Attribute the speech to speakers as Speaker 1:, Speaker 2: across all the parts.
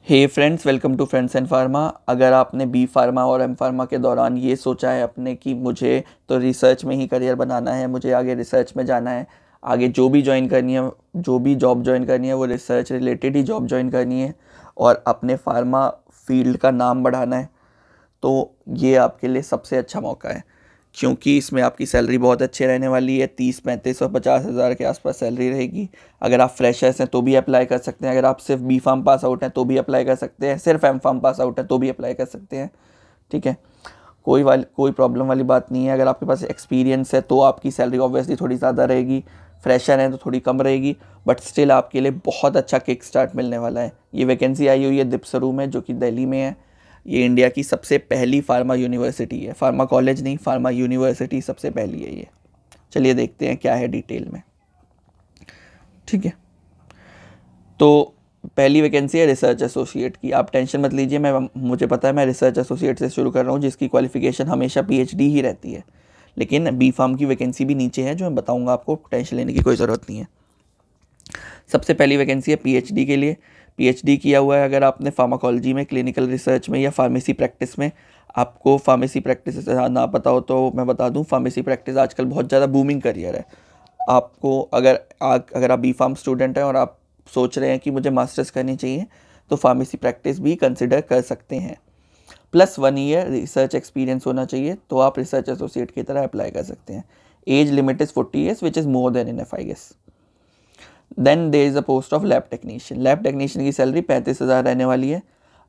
Speaker 1: Hey friends, welcome to friends and pharma. अगर आपने B pharma और एम फार्मा के दौरान ये सोचा है अपने कि मुझे तो रिसर्च में ही करियर बनाना है, मुझे आगे रिसर्च में जाना है, आगे जो भी ज्वाइन करनी है, जो भी जॉब ज्वाइन करनी है वो रिसर्च रिलेटेड ही जॉब ज्वाइन करनी है और अपने फार्मा फील्ड का नाम बढ़ाना है, तो ये आपके लिए सबसे अच्छा मौका है क्योंकि इसमें आपकी सैलरी बहुत अच्छी रहने वाली है। 30-35 और 50 हज़ार के आसपास सैलरी रहेगी। अगर आप फ्रेशर्स हैं तो भी अप्लाई कर सकते हैं, अगर आप सिर्फ बी फार्म पास आउट हैं तो भी अप्लाई कर सकते हैं, सिर्फ एम फार्म पास आउट है तो भी अप्लाई कर सकते हैं। ठीक है, कोई प्रॉब्लम वाली बात नहीं है। अगर आपके पास एक्सपीरियंस है तो आपकी सैलरी ऑब्वियसली थोड़ी ज़्यादा रहेगी, फ्रेशर हैं तो थोड़ी कम रहेगी, बट स्टिल आपके लिए बहुत अच्छा किक स्टार्ट मिलने वाला है। ये वैकेंसी आई हुई है दिपसरू में, जो कि दिल्ली में है। ये इंडिया की सबसे पहली फार्मा यूनिवर्सिटी है, फार्मा कॉलेज नहीं, फार्मा यूनिवर्सिटी सबसे पहली है ये। चलिए देखते हैं क्या है डिटेल में। ठीक है, तो पहली वैकेंसी है रिसर्च एसोसिएट की। आप टेंशन मत लीजिए, मुझे पता है मैं रिसर्च एसोसिएट से शुरू कर रहा हूँ, जिसकी क्वालिफिकेशन हमेशा पीएचडी ही रहती है, लेकिन बी फार्म की वैकेंसी भी नीचे है जो मैं बताऊँगा आपको, टेंशन लेने की कोई ज़रूरत नहीं है। सबसे पहली वैकेंसी है पीएचडी के लिए। पीएचडी किया हुआ है अगर आपने फार्माकोलॉजी में, क्लिनिकल रिसर्च में या फार्मेसी प्रैक्टिस में। आपको फार्मेसी प्रैक्टिस ना पता हो तो मैं बता दूं, फार्मेसी प्रैक्टिस आजकल बहुत ज़्यादा बूमिंग करियर है। आपको अगर आप बी फार्म स्टूडेंट हैं और आप सोच रहे हैं कि मुझे मास्टर्स करनी चाहिए, तो फार्मेसी प्रैक्टिस भी कंसिडर कर सकते हैं। प्लस 1 ईयर रिसर्च एक्सपीरियंस होना चाहिए, तो आप रिसर्च एसोसिएट की तरह अप्लाई कर सकते हैं। Age limit is 40 years which is more than enough I guess. Then there is a post of lab technician. Lab technician की सैलरी 35,000 रहने वाली है।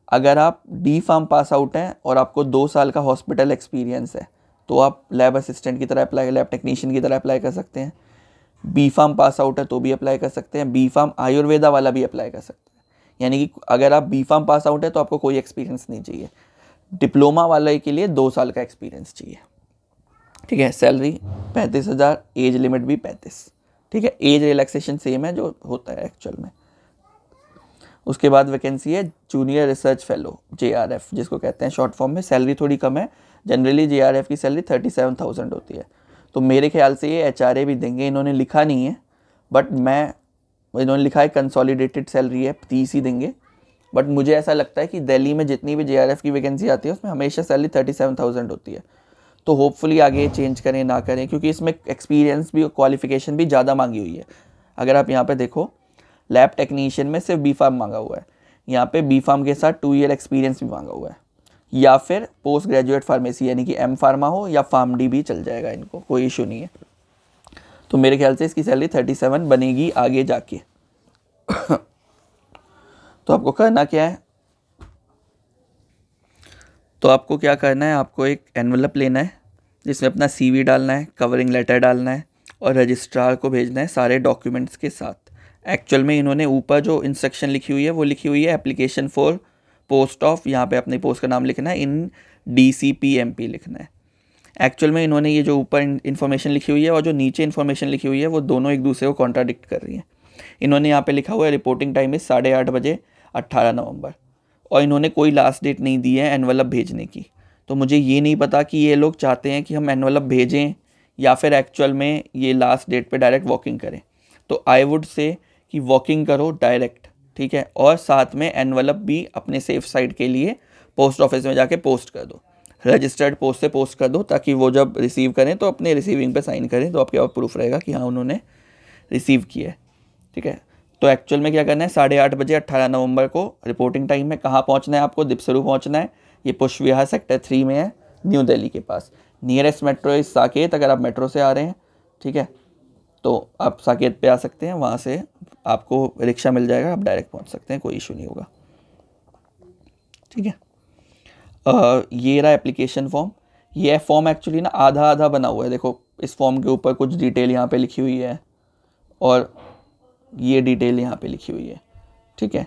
Speaker 1: अगर आप डी फार्म पास आउट हैं और आपको 2 साल का हॉस्पिटल एक्सपीरियंस है तो आप लैब असिस्टेंट की तरह अप्लाई, लैब टेक्नीशियन की तरह अप्लाई कर सकते हैं। बी फार्म पास आउट है तो भी अप्लाई कर सकते हैं। बी फार्म आयुर्वेदा वाला भी अप्लाई कर सकते हैं, यानी कि अगर आप बी फार्म पास आउट है तो आपको कोई एक्सपीरियंस नहीं चाहिए। डिप्लोमा वाले के लिए 2 साल का एक्सपीरियंस चाहिए। ठीक है, सैलरी 35,000, एज लिमिट भी 35। ठीक है, एज रिलैक्सेशन सेम है जो होता है एक्चुअल में। उसके बाद वैकेंसी है जूनियर रिसर्च फेलो, जेआरएफ जिसको कहते हैं शॉर्ट फॉर्म में। सैलरी थोड़ी कम है, जनरली जेआरएफ की सैलरी 37,000 होती है, तो मेरे ख्याल से ये एचआरए भी देंगे। इन्होंने लिखा नहीं है, बट इन्होंने लिखा है कंसोलिडेटेड सैलरी है, 30 ही देंगे। बट मुझे ऐसा लगता है कि दिल्ली में जितनी भी जेआरएफ की वैकेंसी आती है उसमें हमेशा सैलरी 37,000 होती है, तो होपफुली आगे चेंज करें ना करें, क्योंकि इसमें एक्सपीरियंस भी, क्वालिफिकेशन भी ज़्यादा मांगी हुई है। अगर आप यहाँ पे देखो, लैब टेक्नीशियन में सिर्फ बी फार्म मांगा हुआ है, यहाँ पे बी फार्म के साथ 2 ईयर एक्सपीरियंस भी मांगा हुआ है, या फिर पोस्ट ग्रेजुएट फार्मेसी यानी कि एम फार्मा हो या फार्म डी भी चल जाएगा, इनको कोई इशू नहीं है। तो मेरे ख्याल से इसकी सैलरी 37 बनेगी आगे जाके। तो आपको करना क्या है, तो आपको क्या करना है, आपको एक एनवलप लेना है जिसमें अपना सीवी डालना है, कवरिंग लेटर डालना है और रजिस्ट्रार को भेजना है सारे डॉक्यूमेंट्स के साथ। एक्चुअल में इन्होंने ऊपर जो इंस्ट्रक्शन लिखी हुई है वो लिखी हुई है एप्लीकेशन फॉर पोस्ट ऑफ, यहाँ पे अपनी पोस्ट का नाम लिखना है, इन DCPMP लिखना है। एक्चुअल में इन्होंने ये जो ऊपर इन्फॉर्मेशन लिखी हुई है और जो नीचे इन्फॉर्मेशन लिखी हुई है वो दोनों एक दूसरे को कॉन्ट्राडिक्ट कर रही हैं। इन्होंने यहाँ पे लिखा हुआ है रिपोर्टिंग टाइम इज़ 8:30 बजे 18 नवंबर, और इन्होंने कोई लास्ट डेट नहीं दी है एनवलप भेजने की। तो मुझे ये नहीं पता कि ये लोग चाहते हैं कि हम एनवलप भेजें या फिर एक्चुअल में ये लास्ट डेट पे डायरेक्ट वॉकिंग करें। तो आई वुड से कि वॉकिंग करो डायरेक्ट, ठीक है, और साथ में एनवलप भी अपने सेफ साइड के लिए पोस्ट ऑफिस में जाके पोस्ट कर दो, रजिस्टर्ड पोस्ट से पोस्ट कर दो, ताकि वो जब रिसीव करें तो अपने रिसीविंग पे साइन करें, तो आपके पास प्रूफ रहेगा कि हाँ उन्होंने रिसीव किया है। ठीक है, तो एक्चुअल में क्या करना है, 8:30 बजे 18 नवंबर को रिपोर्टिंग टाइम में कहाँ पहुँचना है, आपको दिपसरू पहुँचना है। ये पुष्प विहार सेक्टर 3 में है, न्यू दिल्ली के पास। नियरेस्ट मेट्रो इस साकेत, अगर आप मेट्रो से आ रहे हैं, ठीक है, तो आप साकेत पे आ सकते हैं, वहाँ से आपको रिक्शा मिल जाएगा, आप डायरेक्ट पहुँच सकते हैं, कोई इशू नहीं होगा। ठीक है, ये रहा एप्लीकेशन फॉर्म। ये फॉर्म एक्चुअली ना आधा आधा बना हुआ है, देखो इस फॉर्म के ऊपर कुछ डिटेल यहाँ पे लिखी हुई है और ये डिटेल यहाँ पे लिखी हुई है। ठीक है,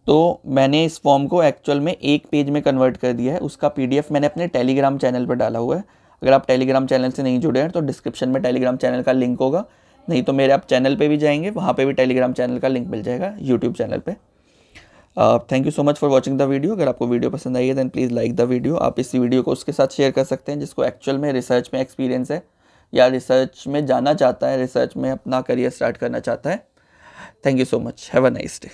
Speaker 1: तो मैंने इस फॉर्म को एक्चुअल में एक पेज में कन्वर्ट कर दिया है, उसका PDF मैंने अपने टेलीग्राम चैनल पर डाला हुआ है। अगर आप टेलीग्राम चैनल से नहीं जुड़े हैं तो डिस्क्रिप्शन में टेलीग्राम चैनल का लिंक होगा, नहीं तो मेरे आप चैनल पे भी जाएंगे, वहाँ पे भी टेलीग्राम चैनल का लिंक मिल जाएगा, यूट्यूब चैनल पे। Thank you so much for watching the video. अगर आपको वीडियो पसंद आई है then please like the video. आप इस वीडियो को उसके साथ शेयर कर सकते हैं जिसको एक्चुअल में रिसर्च में एक्सपीरियंस है या रिसर्च में जाना चाहता है, रिसर्च में अपना करियर स्टार्ट करना चाहता है। Thank you so much, have a nice day.